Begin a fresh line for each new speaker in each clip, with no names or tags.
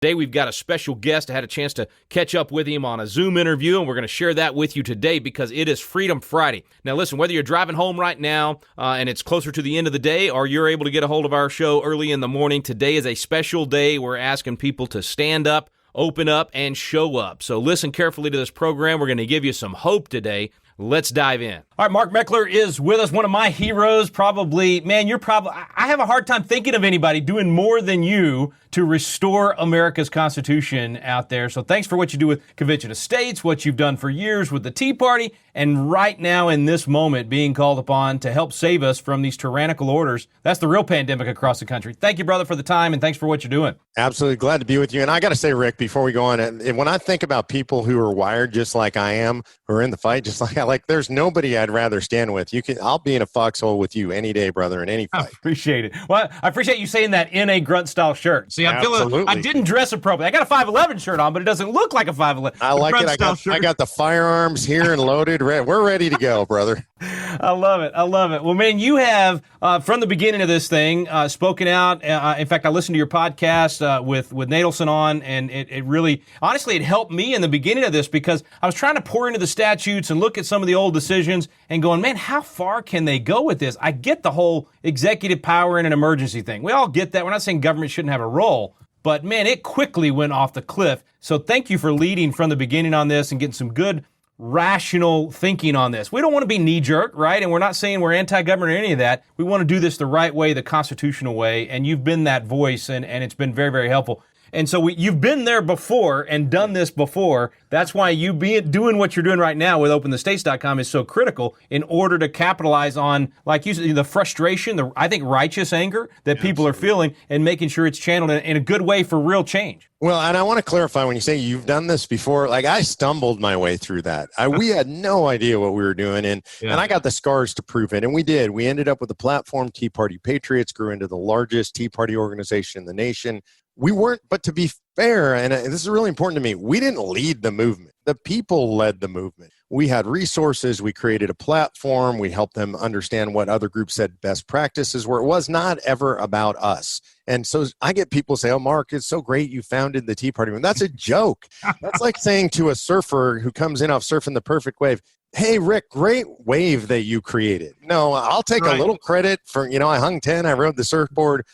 Today we've got a special guest. I had a chance to catch up with him on a Zoom interview, and we're going to share that with you today because it is Freedom Friday. Now listen, whether you're driving home right now and it's closer to the end of the day, or you're able to get a hold of our show early in the morning, today is a special day. We're asking people to stand up, open up, and show up. So listen carefully to this program. We're going to give you some hope today. Let's dive in. All right, Mark Meckler is with us, one of my heroes. I have a hard time thinking of anybody doing more than you to restore America's Constitution out there. So thanks for what you do with Convention of States, what you've done for years with the Tea Party, and right now in this moment being called upon to help save us from these tyrannical orders. That's the real pandemic across the country. Thank you, brother, for the time, and thanks for what you're doing.
Absolutely. Glad to be with you. And I got to say, Rick, before we go on, and when I think about people who are wired just like I am, who are in the fight just like I like, there's nobody I'd rather stand with. I'll be in a foxhole with you any day, brother, in any fight.
I appreciate it. Well, I appreciate you saying that in a grunt-style shirt. See, I'm feeling I didn't dress appropriately. I got a 5'11" shirt on, but it doesn't look like a 5'11".
I like it. I got the firearms here and loaded. We're ready to go, brother.
I love it. Well, man, you have, from the beginning of this thing, spoken out. In fact, I listened to your podcast with Nadelson on, and it really, honestly, it helped me in the beginning of this because I was trying to pour into the statutes and look at some of the old decisions and going, man, how far can they go with this? I get the whole executive power in an emergency thing. We all get that. We're not saying government shouldn't have a role, but man, it quickly went off the cliff. So thank you for leading from the beginning on this and getting some good rational thinking on this. We don't want to be knee-jerk, right? And we're not saying we're anti-government or any of that. We want to do this the right way, the constitutional way, and you've been that voice, and it's been very, very helpful. And so you've been there before and done this before. That's why you doing what you're doing right now with OpenTheStates.com is so critical in order to capitalize on, like you said, the frustration, I think righteous anger that people are feeling, and making sure it's channeled in a good way for real change.
Well, and I want to clarify, when you say you've done this before, like I stumbled my way through that. We had no idea what we were doing, and I got the scars to prove it, and we did. We ended up with a platform, Tea Party Patriots, grew into the largest Tea Party organization in the nation. We weren't, but to be fair, and this is really important to me, we didn't lead the movement. The people led the movement. We had resources. We created a platform. We helped them understand what other groups said best practices were. It was not ever about us. And so I get people say, oh, Mark, it's so great you founded the Tea Party. That's a joke. That's like saying to a surfer who comes in off surfing the perfect wave, hey, Rick, great wave that you created. No, I'll take a little credit for, I hung 10, I rode the surfboard.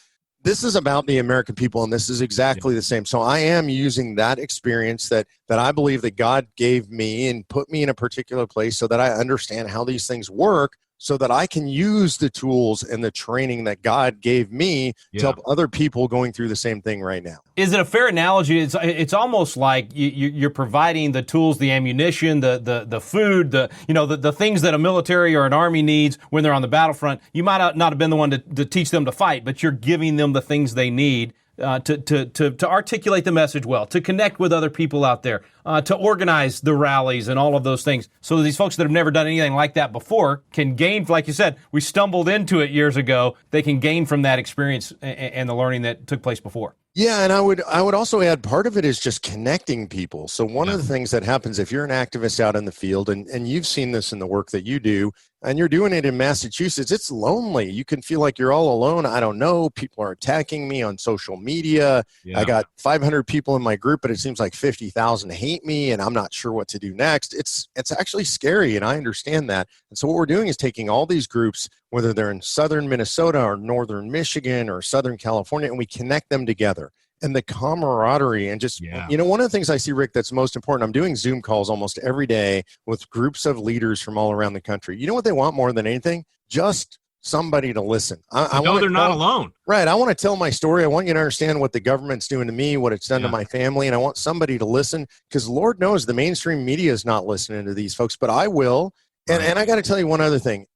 This is about the American people, and this is exactly the same. So I am using that experience that I believe that God gave me and put me in a particular place so that I understand how these things work, so that I can use the tools and the training that God gave me to help other people going through the same thing right now.
Is it a fair analogy? It's almost like you're providing the tools, the ammunition, the food, the things that a military or an army needs when they're on the battlefront. You might not have been the one to teach them to fight, but you're giving them the things they need to articulate the message well, to connect with other people out there, to organize the rallies and all of those things. So these folks that have never done anything like that before can gain, like you said, we stumbled into it years ago. They can gain from that experience and the learning that took place before.
Yeah, and I would also add part of it is just connecting people. So one of the things that happens if you're an activist out in the field, and you've seen this in the work that you do, and you're doing it in Massachusetts, it's lonely. You can feel like you're all alone. I don't know. People are attacking me on social media. Yeah. I got 500 people in my group, but it seems like 50,000 hate me, and I'm not sure what to do next. It's actually scary, and I understand that. And so what we're doing is taking all these groups, whether they're in southern Minnesota or northern Michigan or southern California, and we connect them together. And the camaraderie and just, one of the things I see, Rick, that's most important, I'm doing Zoom calls almost every day with groups of leaders from all around the country. You know what they want more than anything? Just somebody to listen.
I know they're not alone.
Right. I want to tell my story. I want you to understand what the government's doing to me, what it's done to my family, and I want somebody to listen, because Lord knows the mainstream media is not listening to these folks, but I will. And I got to tell you one other thing.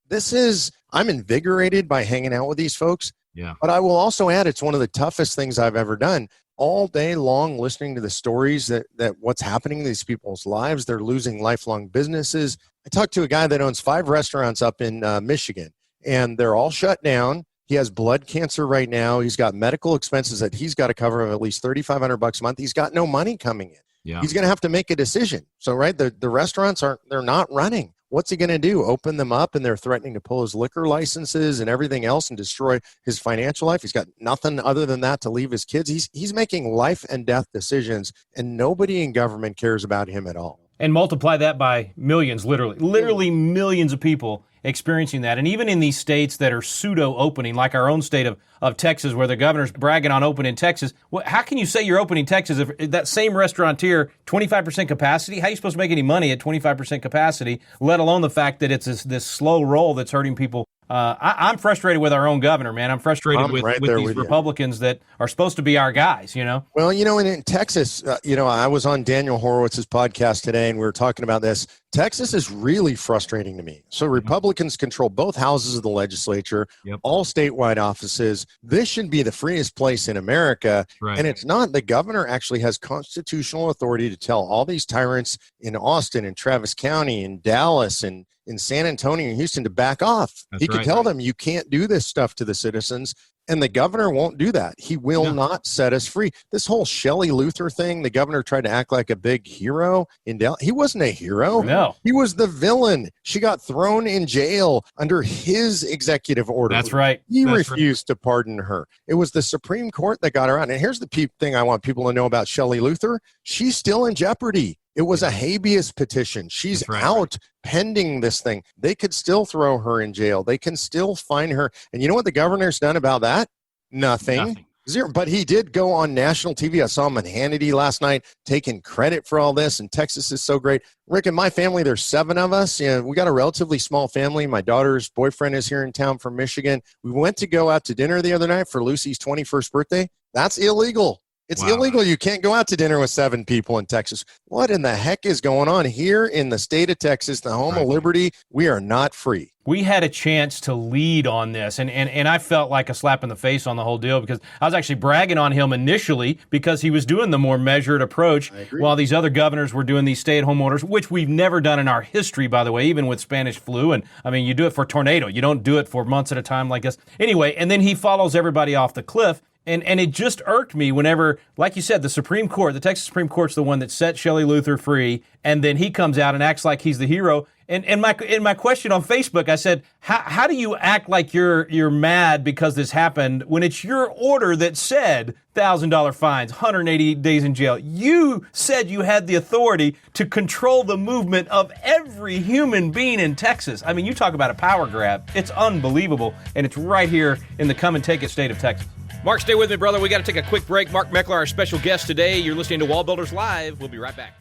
I'm invigorated by hanging out with these folks. Yeah. But I will also add, it's one of the toughest things I've ever done. All day long, listening to the stories that what's happening in these people's lives. They're losing lifelong businesses. I talked to a guy that owns 5 restaurants up in Michigan, and they're all shut down. He has blood cancer right now. He's got medical expenses that he's got to cover of at least $3,500 a month. He's got no money coming in. Yeah. He's going to have to make a decision. So, the restaurants they're not running. What's he going to do? Open them up, and they're threatening to pull his liquor licenses and everything else and destroy his financial life. He's got nothing other than that to leave his kids. He's making life and death decisions, and nobody in government cares about him at all.
And multiply that by millions, literally millions of people experiencing that. And even in these states that are pseudo-opening, like our own state of Texas, where the governor's bragging on opening Texas, how can you say you're opening Texas if that same restaurateur, 25% capacity? How are you supposed to make any money at 25% capacity, let alone the fact that it's this slow roll that's hurting people? I'm frustrated with our own governor, man. I'm frustrated with these Republicans that are supposed to be our guys, you know?
Well, and in Texas, I was on Daniel Horowitz's podcast today, and we were talking about this. Texas is really frustrating to me. So Republicans control both houses of the legislature, all statewide offices. This should be the freest place in America. Right. And it's not. The governor actually has constitutional authority to tell all these tyrants in Austin and Travis County and Dallas and in San Antonio and Houston to back off. He could tell them, you can't do this stuff to the citizens. And the governor won't do that. He will not set us free. This whole Shelley Luther thing, the governor tried to act like a big hero in Dallas. He wasn't a hero.
No.
He was the villain. She got thrown in jail under his executive order.
That's right.
He refused to pardon her. It was the Supreme Court that got her out. And here's the thing I want people to know about Shelley Luther. She's still in jeopardy. It was a habeas petition. She's out pending this thing. They could still throw her in jail. They can still fine her. And you know what the governor's done about that? Nothing. Zero. But he did go on national TV. I saw him on Hannity last night taking credit for all this. And Texas is so great. Rick, and my family, there's 7 of us. We got a relatively small family. My daughter's boyfriend is here in town from Michigan. We went to go out to dinner the other night for Lucy's 21st birthday. That's illegal. It's illegal. You can't go out to dinner with 7 people in Texas. What in the heck is going on here in the state of Texas, the home of liberty? We are not free.
We had a chance to lead on this, and I felt like a slap in the face on the whole deal because I was actually bragging on him initially because he was doing the more measured approach while these other governors were doing these stay-at-home orders, which we've never done in our history, by the way, even with Spanish flu. And, I mean, you do it for tornado. You don't do it for months at a time like this. Anyway, and then he follows everybody off the cliff. And it just irked me whenever, like you said, the Supreme Court, the Texas Supreme Court's the one that set Shelley Luther free, and then he comes out and acts like he's the hero. And in my question on Facebook, I said, how do you act like you're mad because this happened when it's your order that said $1,000 fines, 180 days in jail? You said you had the authority to control the movement of every human being in Texas. I mean, you talk about a power grab. It's unbelievable, and it's right here in the come and take it state of Texas. Mark, stay with me, brother. We got to take a quick break. Mark Meckler, our special guest today. You're listening to Wallbuilders Live. We'll be right back.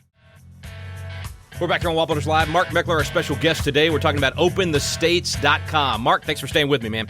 We're back here on Wallbuilders Live. Mark Meckler, our special guest today. We're talking about openthestates.com. Mark, thanks for staying with me, man.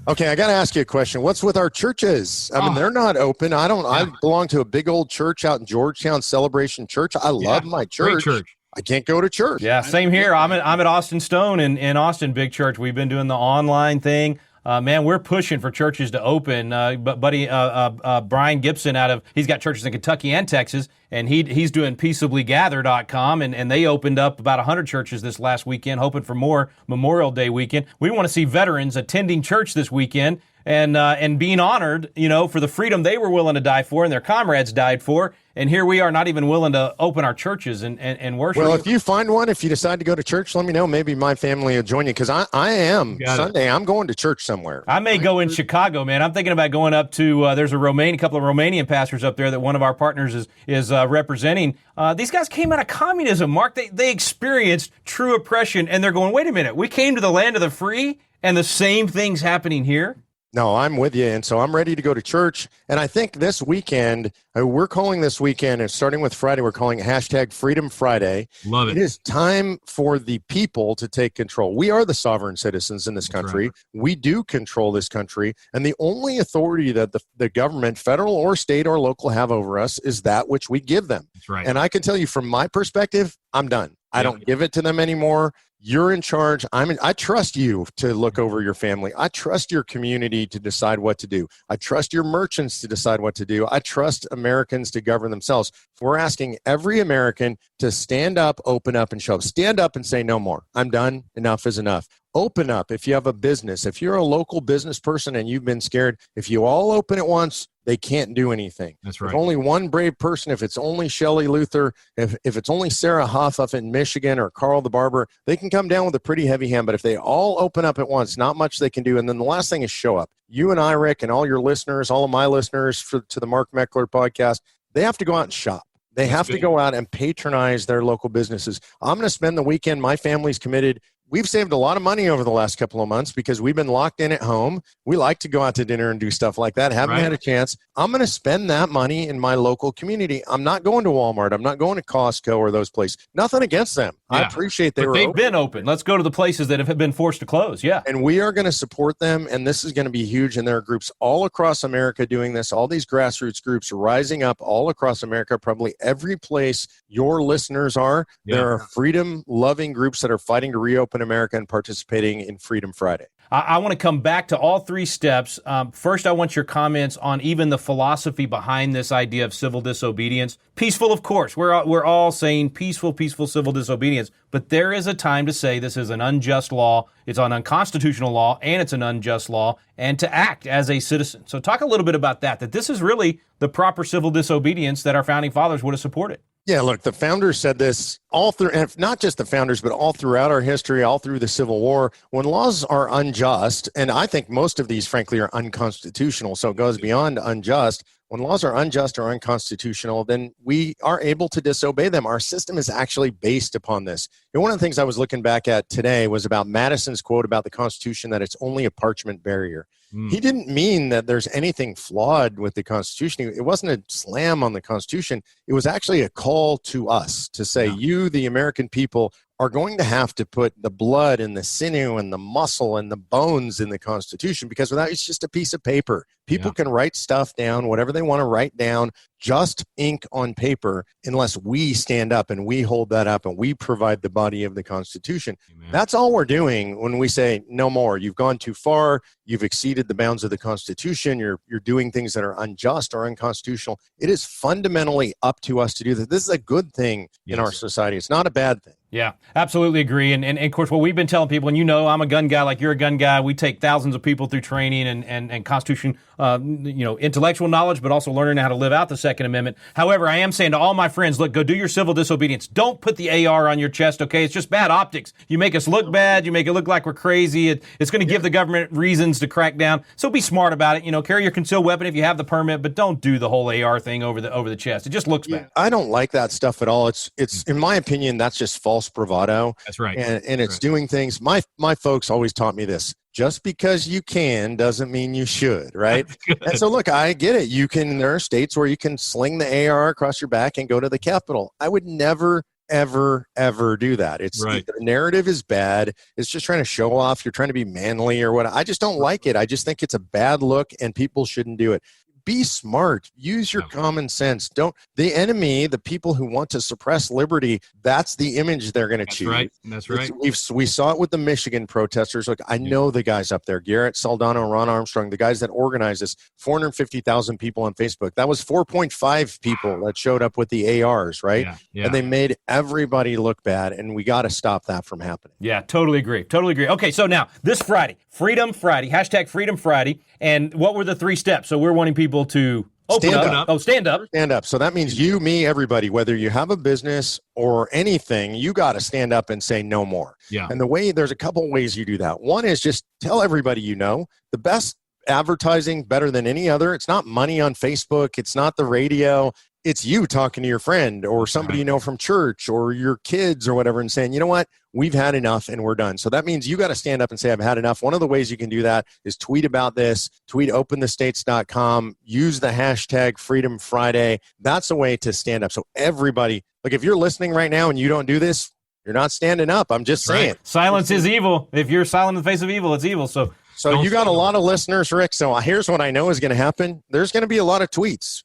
Okay, I got to ask you a question. What's with our churches? I mean, they're not open. I belong to a big old church out in Georgetown, Celebration Church. I love my church. Great church. I can't go to church.
Yeah, same here. I'm at Austin Stone in Austin, big church. We've been doing the online thing. Man, we're pushing for churches to open. But buddy, Brian Gibson he's got churches in Kentucky and Texas, and he's doing peaceablygather.com, and they opened up about 100 churches this last weekend, hoping for more Memorial Day weekend. We want to see veterans attending church this weekend and being honored, for the freedom they were willing to die for and their comrades died for. And here we are not even willing to open our churches and worship.
Well, if you find one, if you decide to go to church, let me know. Maybe my family will join you because I am Sunday. I'm going to church somewhere.
I may go in Chicago, man. I'm thinking about going up to, there's a couple of Romanian pastors up there that one of our partners is representing. These guys came out of communism, Mark. They experienced true oppression, and they're going, wait a minute, we came to the land of the free, and the same thing's happening here?
No, I'm with you. And so I'm ready to go to church. And I think this weekend, we're calling this weekend, and starting with Friday, we're calling it #Freedom Friday.
Love it.
It is time for the people to take control. We are the sovereign citizens in this country. Right. We do control this country. And the only authority that the government, federal or state or local, have over us is that which we give them.
That's right.
And I can tell you from my perspective, I'm done. I don't give it to them anymore. You're in charge. I trust you to look over your family. I trust your community to decide what to do. I trust your merchants to decide what to do. I trust Americans to govern themselves. We're asking every American to stand up, open up, and show up. Stand up and say no more. I'm done. Enough is enough. Open up if you have a business. If you're a local business person and you've been scared, if you all open at once, they can't do anything.
That's right.
If only one brave person, if it's only Shelley Luther, if it's only Sarah Huff up in Michigan or Carl the Barber, they can come down with a pretty heavy hand. But if they all open up at once, not much they can do. And then the last thing is show up. You and I, Rick, and all your listeners, all of my listeners to the Mark Meckler podcast, they have to go out and shop. They have to go out and patronize their local businesses. I'm going to spend the weekend. My family's committed. We've saved a lot of money over the last couple of months because we've been locked in at home. We like to go out to dinner and do stuff like that. Haven't had a chance. I'm going to spend that money in my local community. I'm not going to Walmart. I'm not going to Costco or those places. Nothing against them. Yeah. I appreciate they've
been open. Let's go to the places that have been forced to close. Yeah.
And we are going to support them. And this is going to be huge. And there are groups all across America doing this. All these grassroots groups are rising up all across America, probably every place your listeners are. Yeah. There are freedom-loving groups that are fighting to reopen America and participating in Freedom Friday.
I want to come back to all three steps. First, I want your comments on even the philosophy behind this idea of civil disobedience. Peaceful, of course. We're all saying peaceful civil disobedience. But there is a time to say this is an unjust law, it's an unconstitutional law, and it's an unjust law, and to act as a citizen. So talk a little bit about that this is really the proper civil disobedience that our founding fathers would have supported.
Yeah, look, the founders said this all through, and not just the founders, but all throughout our history, all through the Civil War. When laws are unjust, and I think most of these, frankly, are unconstitutional, so it goes beyond unjust. When laws are unjust or unconstitutional, then we are able to disobey them. Our system is actually based upon this. And one of the things I was looking back at today was about Madison's quote about the Constitution, that it's only a parchment barrier. He didn't mean that there's anything flawed with the Constitution. It wasn't a slam on the Constitution. It was actually a call to us to say, you, the American people, are going to have to put the blood and the sinew and the muscle and the bones in the Constitution, because without it's just a piece of paper. People can write stuff down, whatever they want to write down, just ink on paper, unless we stand up and we hold that up and we provide the body of the Constitution. Amen. That's all we're doing when we say no more. You've gone too far. You've exceeded the bounds of the Constitution. You're doing things that are unjust or unconstitutional. It is fundamentally up to us to do this. This is a good thing in our society. It's not a bad thing.
Yeah, absolutely agree. And of course, what we've been telling people, and I'm a gun guy like you're a gun guy, we take thousands of people through training and Constitution, intellectual knowledge, but also learning how to live out the Second Amendment. However, I am saying to all my friends, look, go do your civil disobedience. Don't put the AR on your chest, okay? It's just bad optics. You make us look bad. You make it look like we're crazy. It's going to give the government reasons to crack down. So be smart about it. Carry your concealed weapon if you have the permit, but don't do the whole AR thing over the chest. It just looks bad.
I don't like that stuff at all. It's in my opinion, that's just false bravado.
That's right.
And it's doing things. My folks always taught me this. Just because you can doesn't mean you should, right? And so, look, I get it. There are states where you can sling the AR across your back and go to the Capitol. I would never, ever, ever do that. The narrative is bad. It's just trying to show off. You're trying to be manly or what. I just don't like it. I just think it's a bad look and people shouldn't do it. Be smart. Use your common sense. The enemy, the people who want to suppress liberty, that's the image they're going to choose.
That's right.
We saw it with the Michigan protesters. Look, I know the guys up there, Garrett Saldano, Ron Armstrong, the guys that organized this, 450,000 people on Facebook. That was 4.5 people that showed up with the ARs, right? Yeah. And they made everybody look bad, and we got to stop that from happening.
Yeah, totally agree. Okay, so now, this Friday, Freedom Friday, # Freedom Friday, and what were the 3 steps? So we're wanting people to stand up. Oh, stand up.
Stand up. So that means you, me, everybody, whether you have a business or anything, you got to stand up and say no more.
Yeah.
And there's a couple ways you do that. One is just tell everybody the best advertising, better than any other. It's not money on Facebook. It's not the radio. It's you talking to your friend or somebody from church or your kids or whatever and saying, you know what, we've had enough and we're done. So that means you got to stand up and say, I've had enough. One of the ways you can do that is tweet about this, tweet openthestates.com, use the # Freedom Friday. That's a way to stand up. So everybody, look, if you're listening right now and you don't do this, you're not standing up. I'm just saying.
Silence is evil. If you're silent in the face of evil, it's evil.
So you got a lot of listeners, Rick. So here's what I know is going to happen. There's going to be a lot of tweets.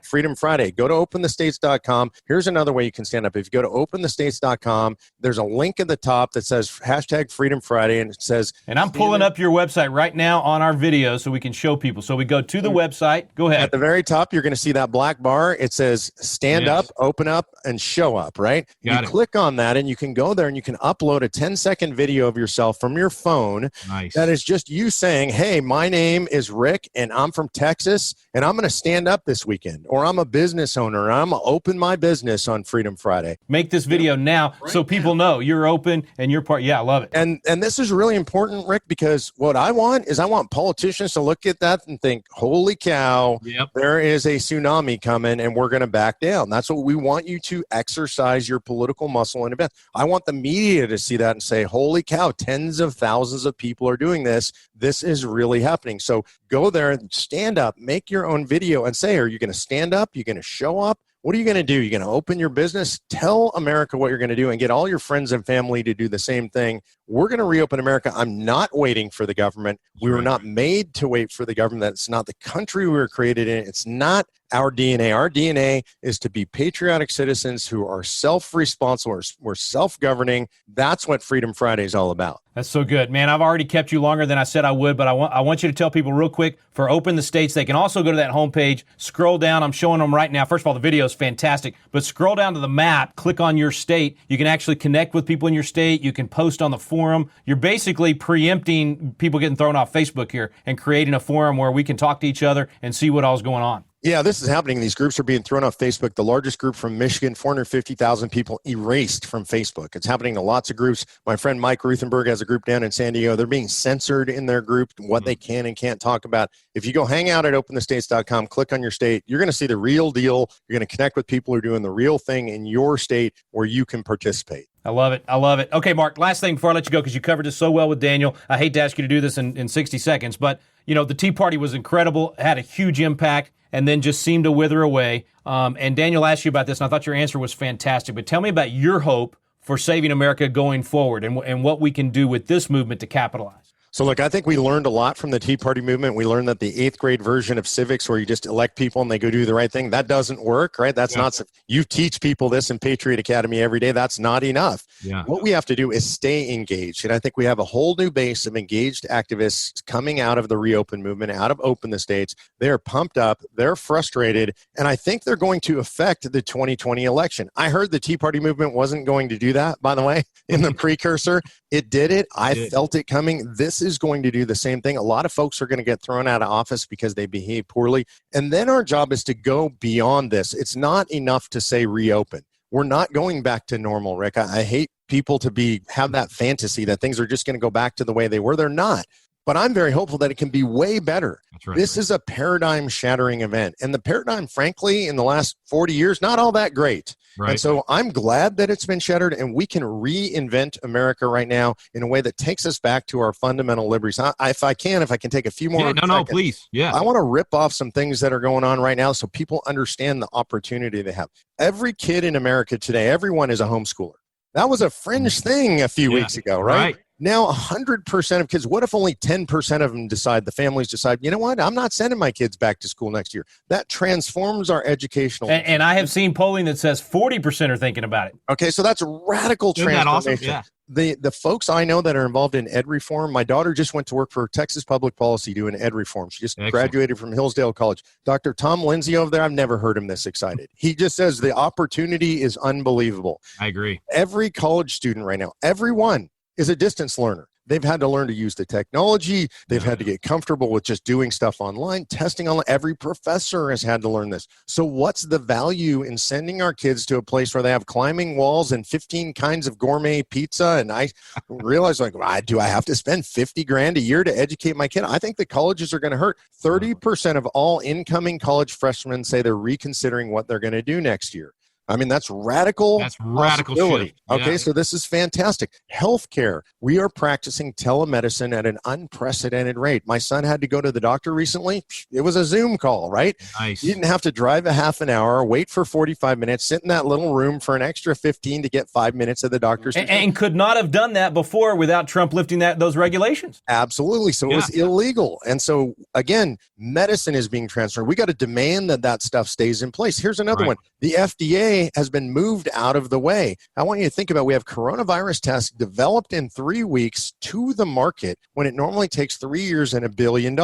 # Freedom Friday. Go to openthestates.com. Here's another way you can stand up. If you go to openthestates.com, there's a link at the top that says # Freedom Friday, and it says.
And I'm pulling up your website right now on our video so we can show people. So we go to the website. Go ahead.
At the very top, you're going to see that black bar. It says stand up, open up, and show up, right? You click on that, and you can go there and you can upload a 10-second video of yourself from your phone.
Nice.
That is just just you saying, hey, my name is Rick and I'm from Texas and I'm going to stand up this weekend, or I'm a business owner and I'm going to open my business on Freedom Friday.
Make this video now so people know you're open and you're part. Yeah, I love it.
And this is really important, Rick, because what I want politicians to look at that and think, holy cow, there is a tsunami coming and we're going to back down. That's what we want you to exercise your political muscle in event. I want the media to see that and say, holy cow, tens of thousands of people are doing this. This is really happening. So go there and stand up, make your own video and say, are you going to stand up? You're going to show up? What are you going to do? You're going to open your business? Tell America what you're going to do and get all your friends and family to do the same thing. We're going to reopen America. I'm not waiting for the government. We were not made to wait for the government. That's not the country we were created in. It's not our DNA. Our DNA is to be patriotic citizens who are self-responsible. We're self-governing. That's what Freedom Friday is all about.
That's so good, man. I've already kept you longer than I said I would, but I want you to tell people real quick for Open the States. They can also go to that homepage, scroll down. I'm showing them right now. First of all, the video is fantastic, but scroll down to the map, click on your state. You can actually connect with people in your state. You can post on the forum. You're basically preempting people getting thrown off Facebook here and creating a forum where we can talk to each other and see what all's going on.
Yeah, this is happening. These groups are being thrown off Facebook. The largest group from Michigan, 450,000 people erased from Facebook. It's happening to lots of groups. My friend Mike Ruthenberg has a group down in San Diego. They're being censored in their group, what they can and can't talk about. If you go hang out at openthestates.com, click on your state, you're going to see the real deal. You're going to connect with people who are doing the real thing in your state where you can participate.
I love it. I love it. Okay, Mark, last thing before I let you go, because you covered this so well with Daniel. I hate to ask you to do this in 60 seconds, but, you know, the Tea Party was incredible, had a huge impact, and then just seemed to wither away. And Daniel asked you about this, and I thought your answer was fantastic. But tell me about your hope for saving America going forward and what we can do with this movement to capitalize.
So, look, I think we learned a lot from the Tea Party movement. We learned that the 8th grade version of civics, where you just elect people and they go do the right thing, that doesn't work, right? That's not, you teach people this in Patriot Academy every day. That's not enough. What we have to do is stay engaged. And I think we have a whole new base of engaged activists coming out of the Reopen movement, out of Open the States. They're pumped up. They're frustrated. And I think they're going to affect the 2020 election. I heard the Tea Party movement wasn't going to do that, by the way, in the precursor. It did it. I felt it coming. This is going to do the same thing. A lot of folks are going to get thrown out of office because they behave poorly. And then our job is to go beyond this. It's not enough to say reopen. We're not going back to normal, Rick. I hate people to have that fantasy that things are just going to go back to the way they were. They're not. But I'm very hopeful that it can be way better. This is a paradigm-shattering event. And the paradigm, frankly, in the last 40 years, not all that great. And so I'm glad that it's been shattered, and we can reinvent America right now in a way that takes us back to our fundamental liberties. If I can take a few more seconds,
please.
I want to rip off some things that are going on right now so people understand the opportunity they have. Every kid in America today, everyone is a homeschooler. That was a fringe thing a few weeks ago, right? Now, 100% of kids, what if only 10% of them the families decide, you know what, I'm not sending my kids back to school next year. That transforms our educational.
And I have seen polling that says 40% are thinking about it.
Okay, so that's a radical transformation.
Isn't that awesome?
The folks I know that are involved in ed reform, my daughter just went to work for Texas Public Policy doing ed reform. She just graduated from Hillsdale College. Dr. Tom Lindsay over there, I've never heard him this excited. He just says the opportunity is unbelievable.
I agree.
Every college student right now, everyone, is a distance learner. They've had to learn to use the technology. They've had to get comfortable with just doing stuff online, testing online. Every professor has had to learn this. So what's the value in sending our kids to a place where they have climbing walls and 15 kinds of gourmet pizza? And I realize, do I have to spend $50,000 a year to educate my kid? I think the colleges are going to hurt. 30% of all incoming college freshmen say they're reconsidering what they're going to do next year. I mean, that's radical.
That's radical shift.
Okay, so this is fantastic. Healthcare. We are practicing telemedicine at an unprecedented rate. My son had to go to the doctor recently. It was a Zoom call, right?
Nice.
You didn't have to drive a half an hour, wait for 45 minutes, sit in that little room for an extra 15 to get 5 minutes of the doctor's.
And could not have done that before without Trump lifting those regulations.
Absolutely. So it was illegal. And so, again, medicine is being transferred. We got to demand that stuff stays in place. Here's another one. The FDA FDA has been moved out of the way. I want you to think about, we have coronavirus tests developed in 3 weeks to the market when it normally takes 3 years and $1 billion.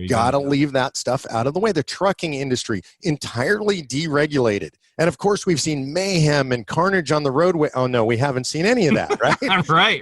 Gotta leave that stuff out of the way. The trucking industry, entirely deregulated. And of course, we've seen mayhem and carnage on the roadway. Oh no, we haven't seen any of that, right?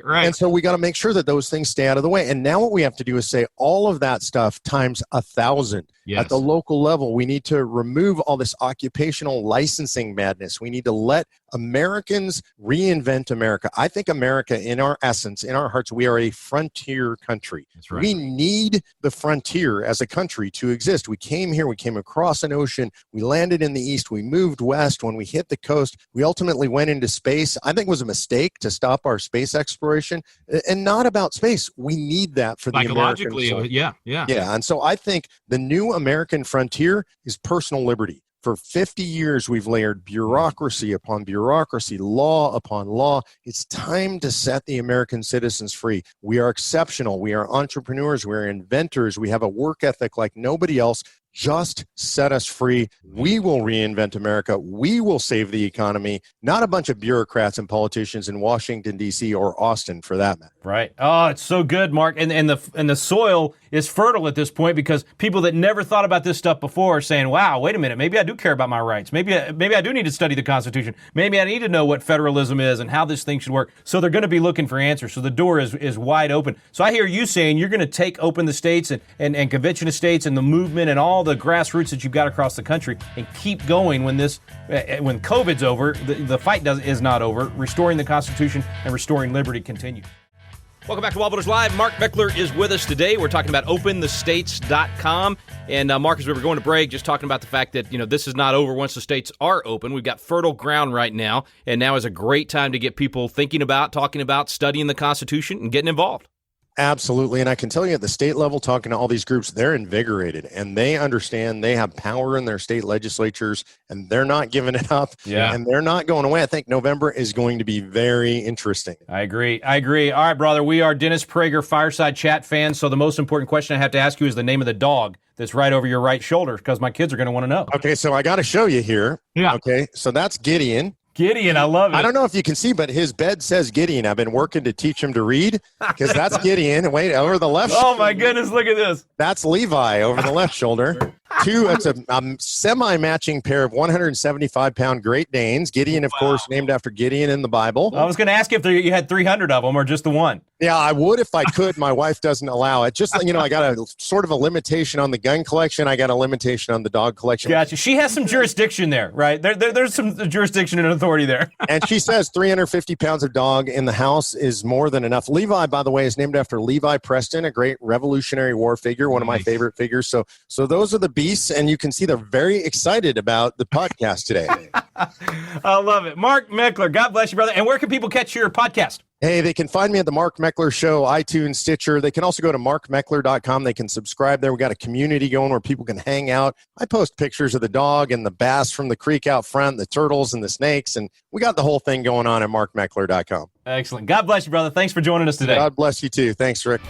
Right.
And so we got to make sure that those things stay out of the way. And now what we have to do is say all of that stuff times 1,000.
Yes.
At the local level, we need to remove all this occupational licensing madness. We need to let Americans reinvent America. I think America, in our essence, in our hearts, we are a frontier country.
That's right.
We need the frontier as a country to exist. We came here, we came across an ocean, we landed in the east, we moved west. When we hit the coast, we ultimately went into space. I think it was a mistake to stop our space exploration, and not about space. We need that for the American soul.
Yeah.
And so I think the new American frontier is personal liberty. For 50 years, we've layered bureaucracy upon bureaucracy, law upon law. It's time to set the American citizens free. We are exceptional. We are entrepreneurs. We're inventors. We have a work ethic like nobody else. Just set us free. We will reinvent America. We will save the economy, not a bunch of bureaucrats and politicians in Washington, D.C. or Austin for that matter.
Right. Oh, it's so good, Mark. And the soil is fertile at this point because people that never thought about this stuff before are saying, wow, wait a minute, maybe I do care about my rights. Maybe I do need to study the Constitution. Maybe I need to know what federalism is and how this thing should work. So they're going to be looking for answers. So the door is wide open. So I hear you saying you're going to take open the states and convention of states and the movement and all the grassroots that you've got across the country and keep going when COVID's over. The fight is not over. Restoring the Constitution and restoring liberty continues. Welcome back to Wallbuilders Live. Mark Meckler is with us today. We're talking about openthestates.com. And Mark, as we were going to break, just talking about the fact that, this is not over once the states are open. We've got fertile ground right now. And now is a great time to get people thinking about, talking about, studying the Constitution and getting involved.
Absolutely. And I can tell you at the state level, talking to all these groups, they're invigorated and they understand they have power in their state legislatures and they're not giving it up.
Yeah.
And they're not going away. I think November is going to be very interesting.
I agree. All right, brother. We are Dennis Prager Fireside Chat fans. So the most important question I have to ask you is the name of the dog that's right over your right shoulder because my kids are going to want to know.
Okay. So I got to show you here.
Yeah.
Okay. So that's Gideon.
Gideon, I love it.
I don't know if you can see, but his bed says Gideon. I've been working to teach him to read because that's Gideon. Wait, over the left
Oh, my goodness. Look at this.
That's Levi over the left shoulder. It's a semi-matching pair of 175-pound Great Danes. Gideon, of course, named after Gideon in the Bible.
I was going to ask if you had 300 of them or just the one.
Yeah, I would if I could. My wife doesn't allow it. Just, I got a sort of a limitation on the gun collection. I got a limitation on the dog collection.
Gotcha. She has some jurisdiction there, right? There's some jurisdiction and authority there.
And she says 350 pounds of dog in the house is more than enough. Levi, by the way, is named after Levi Preston, a great Revolutionary War figure, one of my favorite figures. So those are the beasts, and you can see they're very excited about the podcast today.
I love it. Mark Meckler, God bless you, brother. And where can people catch your podcast?
Hey, they can find me at the Mark Meckler Show, iTunes, Stitcher. They can also go to markmeckler.com. They can subscribe there. We got a community going where people can hang out. I post pictures of the dog and the bass from the creek out front, the turtles and the snakes, and we got the whole thing going on at markmeckler.com.
Excellent. God bless you, brother. Thanks for joining us today.
God bless you too. Thanks, Rick.